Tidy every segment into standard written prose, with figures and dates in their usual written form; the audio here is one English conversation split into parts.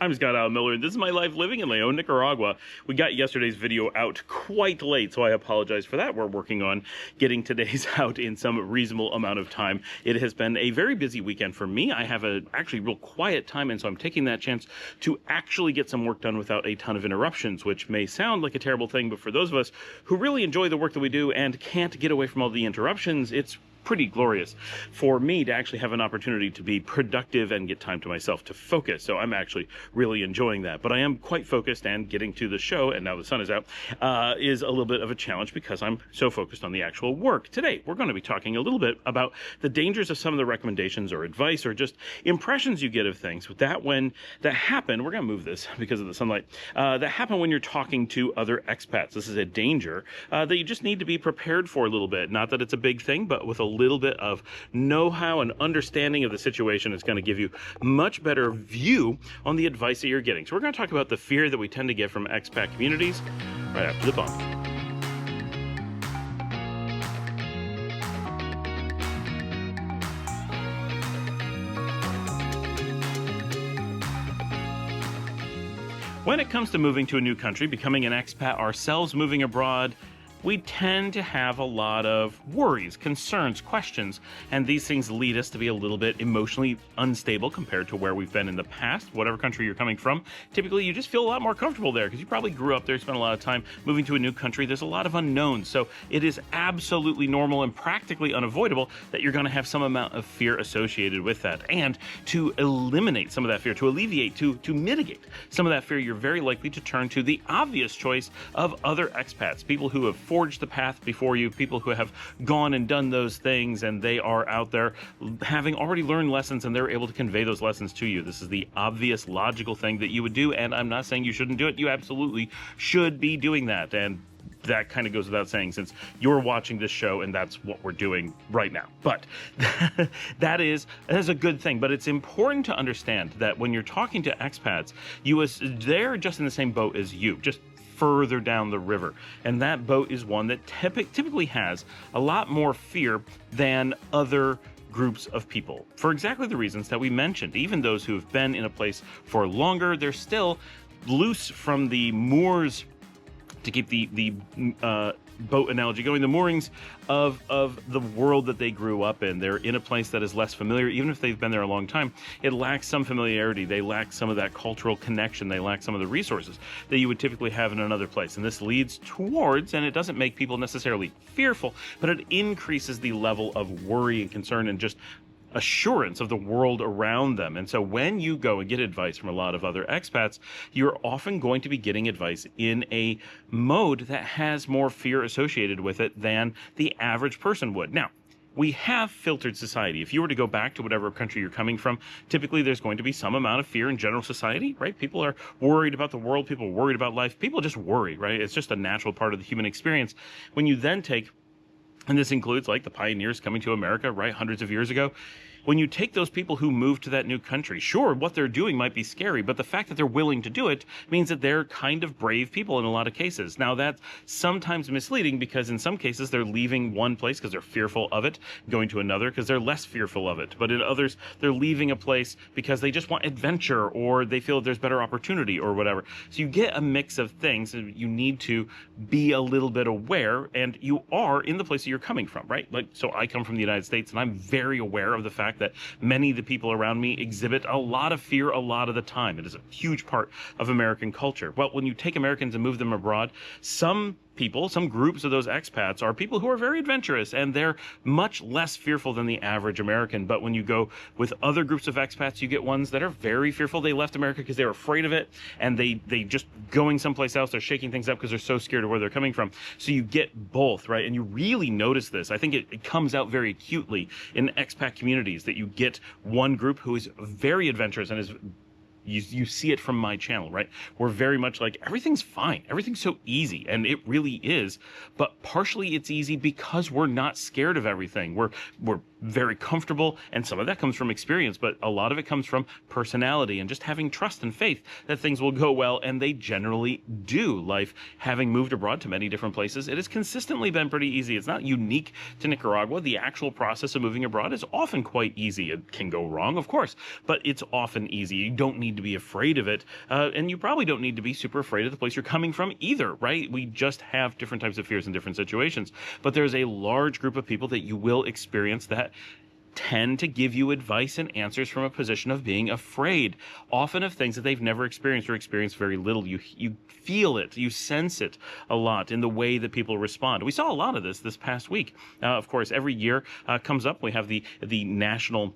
I'm Scott Al Miller, and this is my life living in Leon, Nicaragua. We got yesterday's video out quite late, so I apologize for that. We're working on getting today's out in some reasonable amount of time. It has been a very busy weekend for me. I have a actually real quiet time, and so I'm taking that chance to actually get some work done without a ton of interruptions, which may sound like a terrible thing, but for those of us who really enjoy the work that we do and can't get away from all the interruptions, it's pretty glorious for me to actually have an opportunity to be productive and get time to myself to focus. So I'm actually really enjoying that. But I am quite focused, and getting to the show, and now the sun is out, is a little bit of a challenge because I'm so focused on the actual work. Today, we're going to be talking a little bit about the dangers of some of the recommendations or advice or just impressions you get of things that happen. We're going to move this because of the sunlight. That happen when you're talking to other expats. This is a danger that you just need to be prepared for a little bit. Not that it's a big thing, but with a little bit of know-how and understanding of the situation, it's going to give you much better view on the advice that you're getting. So we're going to talk about the fear that we tend to get from expat communities right after the bump. When it comes to moving to a new country, becoming an expat ourselves, moving abroad, we tend to have a lot of worries, concerns, questions, and these things lead us to be a little bit emotionally unstable compared to where we've been in the past. Whatever country you're coming from, typically you just feel a lot more comfortable there because you probably grew up there, spent a lot of time moving to a new country. There's a lot of unknowns, so it is absolutely normal and practically unavoidable that you're going to have some amount of fear associated with that. And to eliminate some of that fear, to alleviate, to mitigate some of that fear, you're very likely to turn to the obvious choice of other expats, people who have forged the path before you, people who have gone and done those things, and they are out there having already learned lessons, and they're able to convey those lessons to you. This is the obvious, logical thing that you would do, and I'm not saying you shouldn't do it. You absolutely should be doing that, and that kind of goes without saying since you're watching this show and that's what we're doing right now. But that is a good thing. But it's important to understand that when you're talking to expats, they're just in the same boat as you, just further down the river. And that boat is one that typically has a lot more fear than other groups of people, for exactly the reasons that we mentioned. Even those who have been in a place for longer, they're still loose from the moors, to keep the boat analogy going, the moorings of the world that they grew up in. They're in a place that is less familiar. Even if they've been there a long time, it lacks some familiarity. They lack some of that cultural connection. They lack some of the resources that you would typically have in another place. And this leads towards, and it doesn't make people necessarily fearful, but it increases the level of worry and concern and just assurance of the world around them. And so when you go and get advice from a lot of other expats, you're often going to be getting advice in a mode that has more fear associated with it than the average person would. Now, we have filtered society. If you were to go back to whatever country you're coming from, typically there's going to be some amount of fear in general society, right? People are worried about the world. People are worried about life. People just worry, right? It's just a natural part of the human experience. When you then take, and this includes like the pioneers coming to America, right, hundreds of years ago. When you take those people who moved to that new country, sure, what they're doing might be scary, but the fact that they're willing to do it means that they're kind of brave people in a lot of cases. Now, that's sometimes misleading because in some cases they're leaving one place because they're fearful of it, going to another because they're less fearful of it. But in others, they're leaving a place because they just want adventure or they feel there's better opportunity or whatever. So you get a mix of things, and you need to be a little bit aware, and you are in the place that you're coming from, right? Like, so I come from the United States, and I'm very aware of the fact that many of the people around me exhibit a lot of fear a lot of the time. It is a huge part of American culture. Well, when you take Americans and move them abroad, some people, some groups of those expats are people who are very adventurous, and they're much less fearful than the average American. But when you go with other groups of expats, you get ones that are very fearful. They left America because they were afraid of it, and they just going someplace else, they're shaking things up because they're so scared of where they're coming from. So you get both, right? And you really notice this. I think it comes out very acutely in expat communities that you get one group who is very adventurous and is You see it from my channel, right? We're very much like, everything's fine. Everything's so easy. And it really is. But partially it's easy because we're not scared of everything. We're very comfortable, and some of that comes from experience, but a lot of it comes from personality and just having trust and faith that things will go well, and they generally do. Life, having moved abroad to many different places, it has consistently been pretty easy. It's not unique to Nicaragua. The actual process of moving abroad is often quite easy. It can go wrong, of course, but it's often easy. You don't need to be afraid of it, and you probably don't need to be super afraid of the place you're coming from either, right? We just have different types of fears in different situations, but there's a large group of people that you will experience that tend to give you advice and answers from a position of being afraid, often of things that they've never experienced or experienced very little. You feel it, you sense it a lot in the way that people respond. We saw a lot of this past week. Of course, every year comes up, we have the national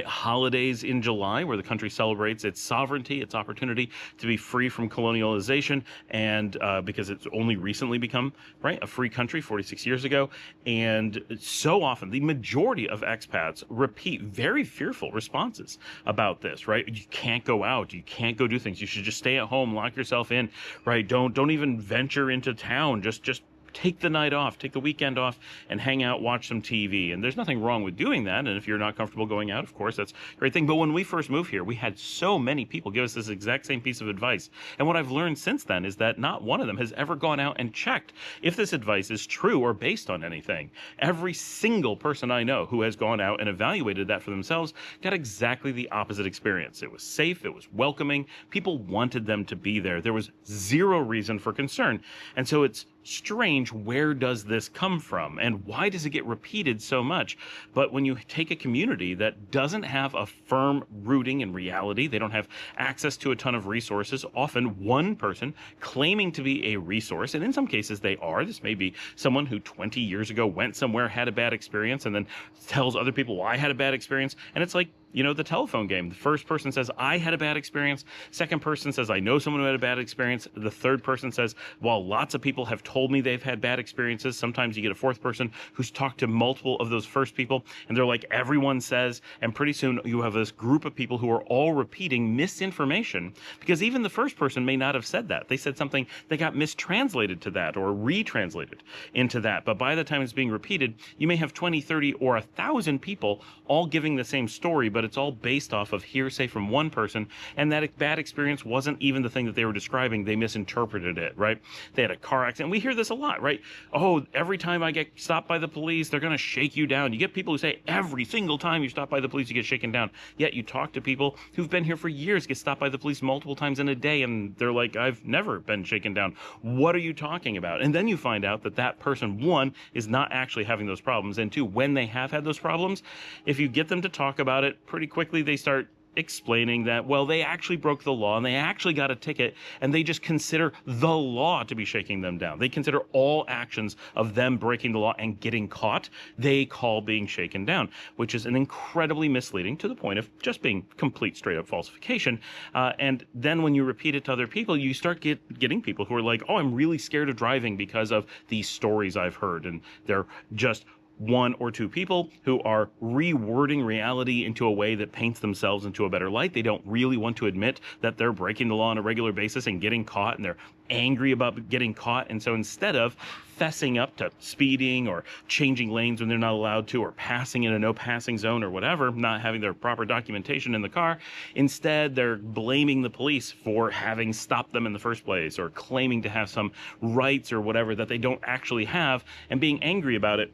holidays in July, where the country celebrates its sovereignty, its opportunity to be free from colonialization, and because it's only recently become a free country 46 years ago. And so often, the majority of expats repeat very fearful responses about this. Right? You can't go out, you can't go do things. You should just stay at home, lock yourself in. Right? Don't even venture into town. Just take the night off, take the weekend off, and hang out, watch some TV. And there's nothing wrong with doing that. And if you're not comfortable going out, of course, that's a great thing. But when we first moved here, we had so many people give us this exact same piece of advice. And what I've learned since then is that not one of them has ever gone out and checked if this advice is true or based on anything. Every single person I know who has gone out and evaluated that for themselves got exactly the opposite experience. It was safe, it was welcoming, people wanted them to be there. There was zero reason for concern. And so it's strange, where does this come from and why does it get repeated so much? But when you take a community that doesn't have a firm rooting in reality, they don't have access to a ton of resources, often one person claiming to be a resource, and in some cases they are. This may be someone who 20 years ago went somewhere, had a bad experience, and then tells other people, well, I had a bad experience. And it's like, the telephone game. The first person says, I had a bad experience. Second person says, I know someone who had a bad experience. The third person says, well, lots of people have told me they've had bad experiences. Sometimes you get a fourth person who's talked to multiple of those first people, and they're like, everyone says, and pretty soon you have this group of people who are all repeating misinformation, because even the first person may not have said that. They said something that got mistranslated to that or retranslated into that. But by the time it's being repeated, you may have 20, 30, or 1,000 people all giving the same story, but it's all based off of hearsay from one person, and that bad experience wasn't even the thing that they were describing. They misinterpreted it, right? They had a car accident. We hear this a lot, right? Oh, every time I get stopped by the police, they're going to shake you down. You get people who say every single time you stop by the police, you get shaken down. Yet you talk to people who've been here for years, get stopped by the police multiple times in a day, and they're like, I've never been shaken down. What are you talking about? And then you find out that that person, one, is not actually having those problems, and two, when they have had those problems, if you get them to talk about it, pretty quickly they start explaining that, well, they actually broke the law and they actually got a ticket, and they just consider the law to be shaking them down. They consider all actions of them breaking the law and getting caught, they call being shaken down, which is an incredibly misleading, to the point of just being complete straight up falsification. And then when you repeat it to other people, you start getting people who are like, oh, I'm really scared of driving because of these stories I've heard. And they're just one or two people who are rewording reality into a way that paints themselves into a better light. They don't really want to admit that they're breaking the law on a regular basis and getting caught, and they're angry about getting caught. And so instead of fessing up to speeding or changing lanes when they're not allowed to, or passing in a no passing zone or whatever, not having their proper documentation in the car, instead they're blaming the police for having stopped them in the first place, or claiming to have some rights or whatever that they don't actually have, and being angry about it.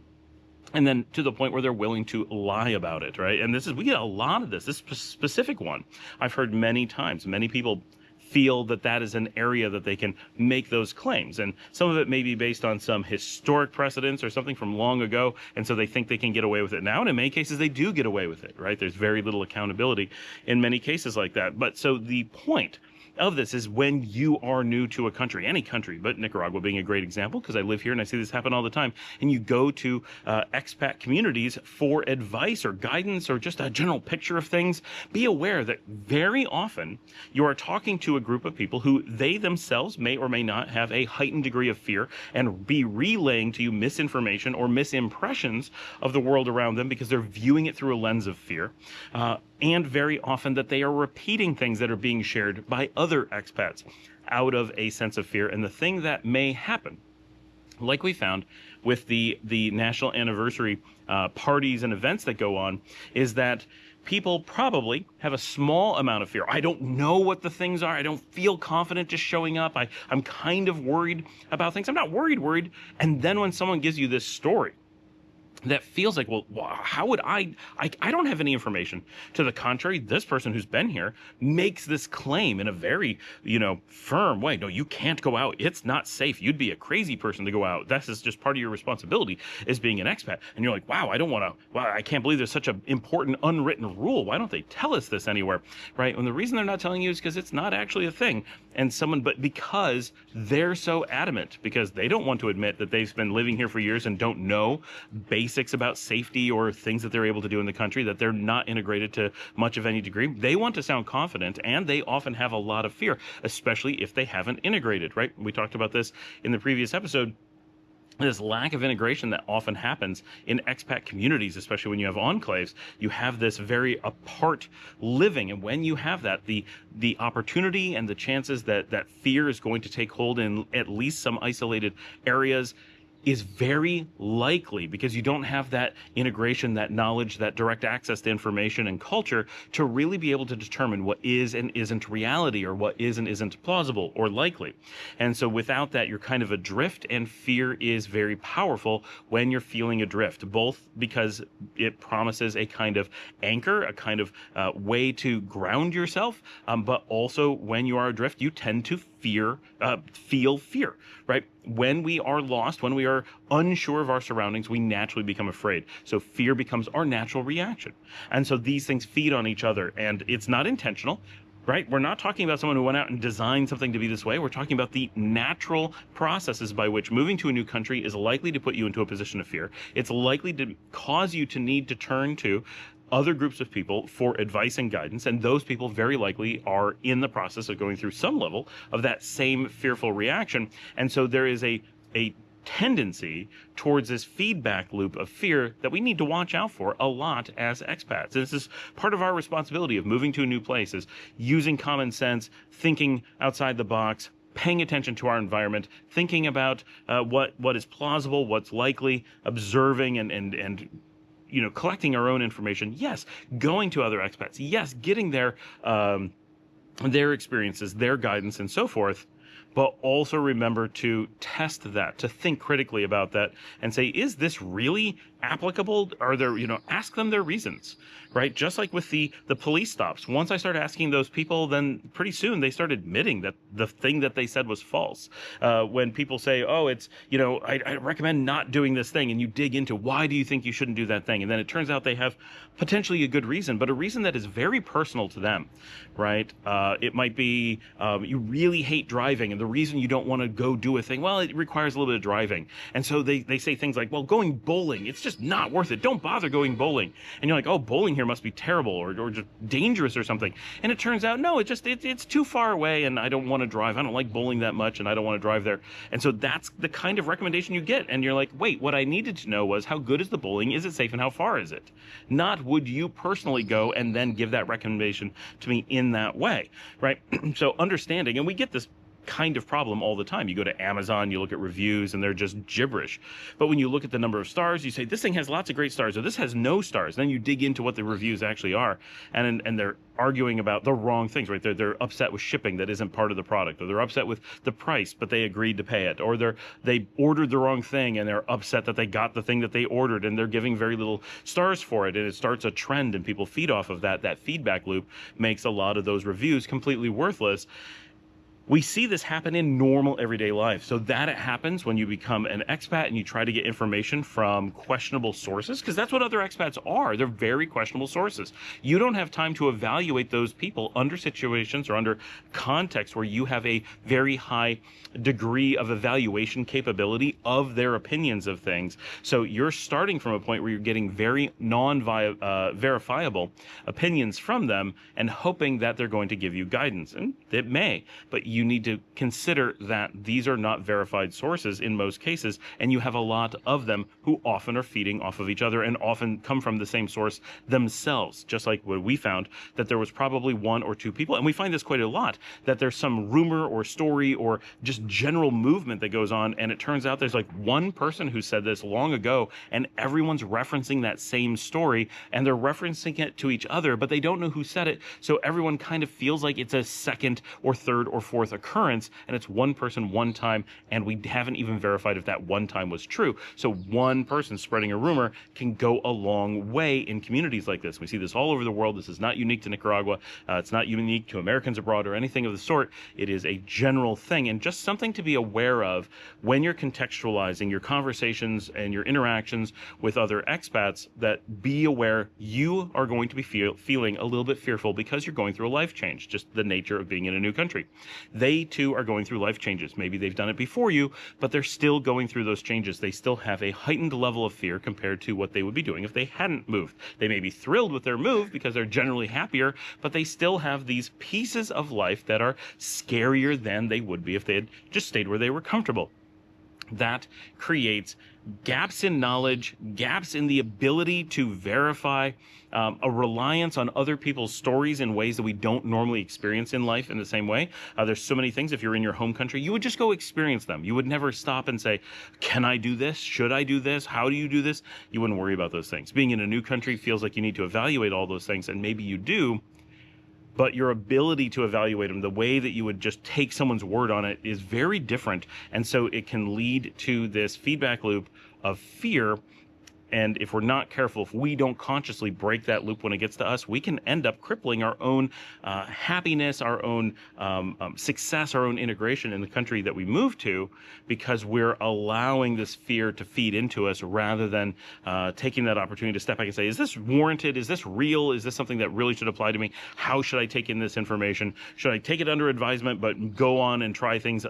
And then to the point where they're willing to lie about it, right? And we get a lot of this specific one I've heard many times. Many people feel that that is an area that they can make those claims. And some of it may be based on some historic precedents or something from long ago, and so they think they can get away with it now. And in many cases, they do get away with it, right? There's very little accountability in many cases like that. But so the point of this is, when you are new to a country, any country, but Nicaragua being a great example, because I live here and I see this happen all the time, and you go to expat communities for advice or guidance or just a general picture of things, be aware that very often you are talking to a group of people who they themselves may or may not have a heightened degree of fear, and be relaying to you misinformation or misimpressions of the world around them because they're viewing it through a lens of fear. And very often that they are repeating things that are being shared by other expats out of a sense of fear. And the thing that may happen, like we found with the national anniversary parties and events that go on is that people probably have a small amount of fear. I don't know what the things are. I don't feel confident just showing up. I'm kind of worried about things. I'm not worried. And then when someone gives you this story that feels like, well, how would I don't have any information. To the contrary, this person who's been here makes this claim in a very, firm way. No, you can't go out. It's not safe. You'd be a crazy person to go out. This is just part of your responsibility as being an expat. And you're like, wow, I can't believe there's such an important unwritten rule. Why don't they tell us this anywhere, right? And the reason they're not telling you is because it's not actually a thing. But because they're so adamant, because they don't want to admit that they've been living here for years and don't know basics about safety or things that they're able to do in the country, that they're not integrated to much of any degree. They want to sound confident, and they often have a lot of fear, especially if they haven't integrated, right? We talked about this in the previous episode. This lack of integration that often happens in expat communities, especially when you have enclaves, you have this very apart living. And when you have that, the opportunity and the chances that fear is going to take hold in at least some isolated areas is very likely, because you don't have that integration, that knowledge, that direct access to information and culture to really be able to determine what is and isn't reality, or what is and isn't plausible or likely. And so without that, you're kind of adrift, and fear is very powerful when you're feeling adrift, both because it promises a kind of anchor, a kind of way to ground yourself, but also when you are adrift, you tend to feel fear, right? When we are lost, when we are unsure of our surroundings, we naturally become afraid. So fear becomes our natural reaction. And so these things feed on each other, and it's not intentional, right? We're not talking about someone who went out and designed something to be this way. We're talking about the natural processes by which moving to a new country is likely to put you into a position of fear. It's likely to cause you to need to turn to other groups of people for advice and guidance, and those people very likely are in the process of going through some level of that same fearful reaction. And so there is a tendency towards this feedback loop of fear that we need to watch out for a lot as expats. And this is part of our responsibility of moving to a new place, is using common sense, thinking outside the box, paying attention to our environment, thinking about what is plausible, what's likely, observing and collecting our own information. Yes, going to other expats. Yes, getting their experiences, their guidance, and so forth. But also remember to test that, to think critically about that, and say, is this really applicable? Are there, ask them their reasons, right? Just like with the police stops. Once I started asking those people, then pretty soon they started admitting that the thing that they said was false. When people say, oh, it's, I recommend not doing this thing, and you dig into why do you think you shouldn't do that thing? And then it turns out they have potentially a good reason, but a reason that is very personal to them, right? It might be you really hate driving, and the reason you don't want to go do a thing, well, it requires a little bit of driving. And so they say things like, well, going bowling, it's just not worth it. Don't bother going bowling. And you're like, oh, bowling here must be terrible or just dangerous or something. And it turns out, no, it's too far away, and I don't want to drive. I don't like bowling that much, and I don't want to drive there. And so that's the kind of recommendation you get. And you're like, wait, what I needed to know was, how good is the bowling? Is it safe? And how far is it? Not would you personally go and then give that recommendation to me in that way, right? So understanding, and we get this kind of problem all the time. You go to Amazon, you look at reviews, and they're just gibberish. But when you look at the number of stars, you say, this thing has lots of great stars, or this has no stars. Then you dig into what the reviews actually are, and they're arguing about the wrong things, right? They're upset with shipping that isn't part of the product, or they're upset with the price, but they agreed to pay it, or they ordered the wrong thing, and they're upset that they got the thing that they ordered, and they're giving very little stars for it, and it starts a trend, and people feed off of that. That feedback loop makes a lot of those reviews completely worthless. We see this happen in normal everyday life. So that it happens when you become an expat and you try to get information from questionable sources, because that's what other expats are. They're very questionable sources. You don't have time to evaluate those people under situations or under context where you have a very high degree of evaluation capability of their opinions of things. So you're starting from a point where you're getting very verifiable opinions from them and hoping that they're going to give you guidance. And it may, but you you need to consider that these are not verified sources in most cases, and you have a lot of them who often are feeding off of each other and often come from the same source themselves. Just like what we found, that there was probably one or two people, and we find this quite a lot, that there's some rumor or story or just general movement that goes on, and it turns out there's like one person who said this long ago, and everyone's referencing that same story, and they're referencing it to each other, but they don't know who said it, so everyone kind of feels like it's a second or third or fourth occurrence, and it's one person one time, and we haven't even verified if that one time was true. So one person spreading a rumor can go a long way in communities like this. We see this all over the world. This is not unique to Nicaragua. It's not unique to Americans abroad or anything of the sort. It is a general thing, and just something to be aware of when you're contextualizing your conversations and your interactions with other expats, that be aware you are going to be feeling a little bit fearful because you're going through a life change, just the nature of being in a new country. They too are going through life changes. Maybe they've done it before you, but they're still going through those changes. They still have a heightened level of fear compared to what they would be doing if they hadn't moved. They may be thrilled with their move because they're generally happier, but they still have these pieces of life that are scarier than they would be if they had just stayed where they were comfortable. That creates gaps in knowledge, gaps in the ability to verify, a reliance on other people's stories in ways that we don't normally experience in life in the same way. There's so many things, if you're in your home country, you would just go experience them. You would never stop and say, can I do this? Should I do this? How do you do this? You wouldn't worry about those things. Being in a new country feels like you need to evaluate all those things, and maybe you do, but your ability to evaluate them, the way that you would just take someone's word on it, is very different. And so it can lead to this feedback loop of fear. And if we're not careful, if we don't consciously break that loop when it gets to us, we can end up crippling our own happiness, our own success, our own integration in the country that we move to, because we're allowing this fear to feed into us rather than taking that opportunity to step back and say, is this warranted? Is this real? Is this something that really should apply to me? How should I take in this information? Should I take it under advisement but go on and try things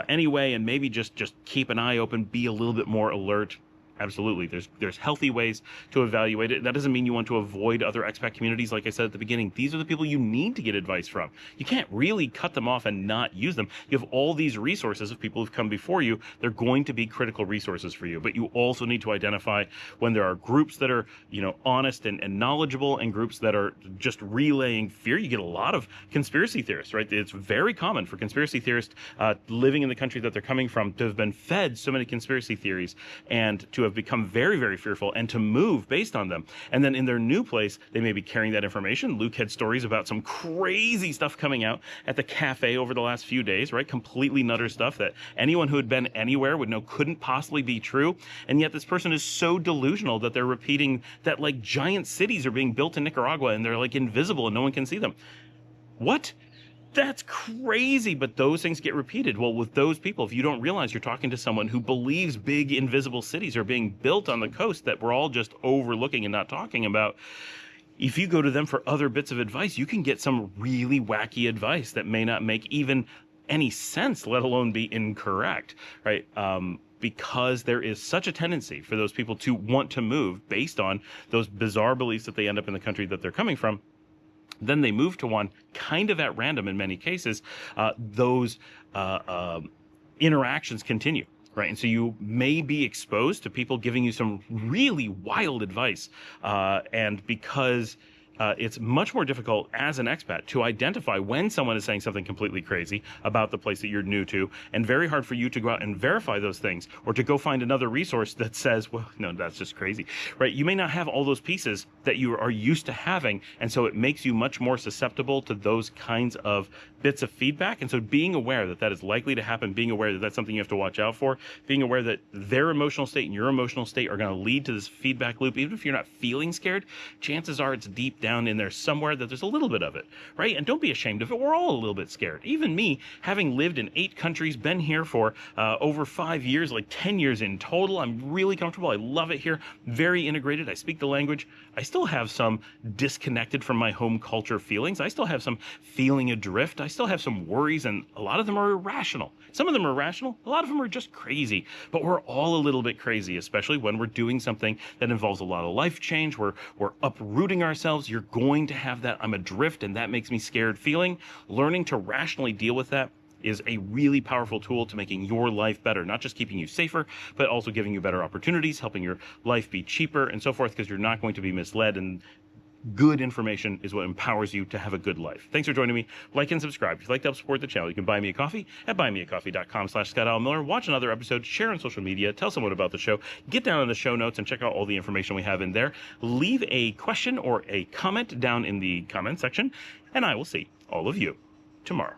anyway, and maybe just keep an eye open, be a little bit more alert? Absolutely. There's healthy ways to evaluate it. That doesn't mean you want to avoid other expat communities. Like I said at the beginning, these are the people you need to get advice from. You can't really cut them off and not use them. You have all these resources of people who've come before you. They're going to be critical resources for you. But you also need to identify when there are groups that are, honest and knowledgeable, and groups that are just relaying fear. You get a lot of conspiracy theorists, right? It's very common for conspiracy theorists living in the country that they're coming from to have been fed so many conspiracy theories and to have become very, very fearful and to move based on them. And then in their new place, they may be carrying that information. Luke had stories about some crazy stuff coming out at the cafe over the last few days, right? Completely nutter stuff that anyone who had been anywhere would know couldn't possibly be true. And yet this person is so delusional that they're repeating that like giant cities are being built in Nicaragua and they're like invisible and no one can see them. What? That's crazy, but those things get repeated. Well, with those people, if you don't realize you're talking to someone who believes big invisible cities are being built on the coast that we're all just overlooking and not talking about, if you go to them for other bits of advice, you can get some really wacky advice that may not make even any sense, let alone be incorrect, right? Because there is such a tendency for those people to want to move based on those bizarre beliefs that they end up in the country that they're coming from. Then they move to one kind of at random in many cases. Those interactions continue, right? And so you may be exposed to people giving you some really wild advice. And because it's much more difficult as an expat to identify when someone is saying something completely crazy about the place that you're new to, and very hard for you to go out and verify those things, or to go find another resource that says, well, no, that's just crazy, right? You may not have all those pieces that you are used to having, and so it makes you much more susceptible to those kinds of bits of feedback. And so being aware that that is likely to happen, being aware that that's something you have to watch out for, being aware that their emotional state and your emotional state are going to lead to this feedback loop, even if you're not feeling scared, chances are it's deep down in there somewhere that there's a little bit of it, right? And don't be ashamed of it. We're all a little bit scared. Even me, having lived in 8 countries, been here for over 5 years, like 10 years in total. I'm really comfortable. I love it here. Very integrated. I speak the language. I still have some disconnected from my home culture feelings. I still have some feeling adrift. I still have some worries, and a lot of them are irrational. Some of them are rational. A lot of them are just crazy. But we're all a little bit crazy, especially when we're doing something that involves a lot of life change. We're uprooting ourselves. you're going to have that I'm adrift and that makes me scared feeling. Learning to rationally deal with that is a really powerful tool to making your life better, not just keeping you safer, but also giving you better opportunities, helping your life be cheaper and so forth, because you're not going to be misled, and good information is what empowers you to have a good life. Thanks for joining me. Like and subscribe. If you'd like to help support the channel, you can buy me a coffee at buymeacoffee.com/ScottAlMiller. Watch another episode, share on social media, tell someone about the show, get down in the show notes and check out all the information we have in there. Leave a question or a comment down in the comment section, and I will see all of you tomorrow.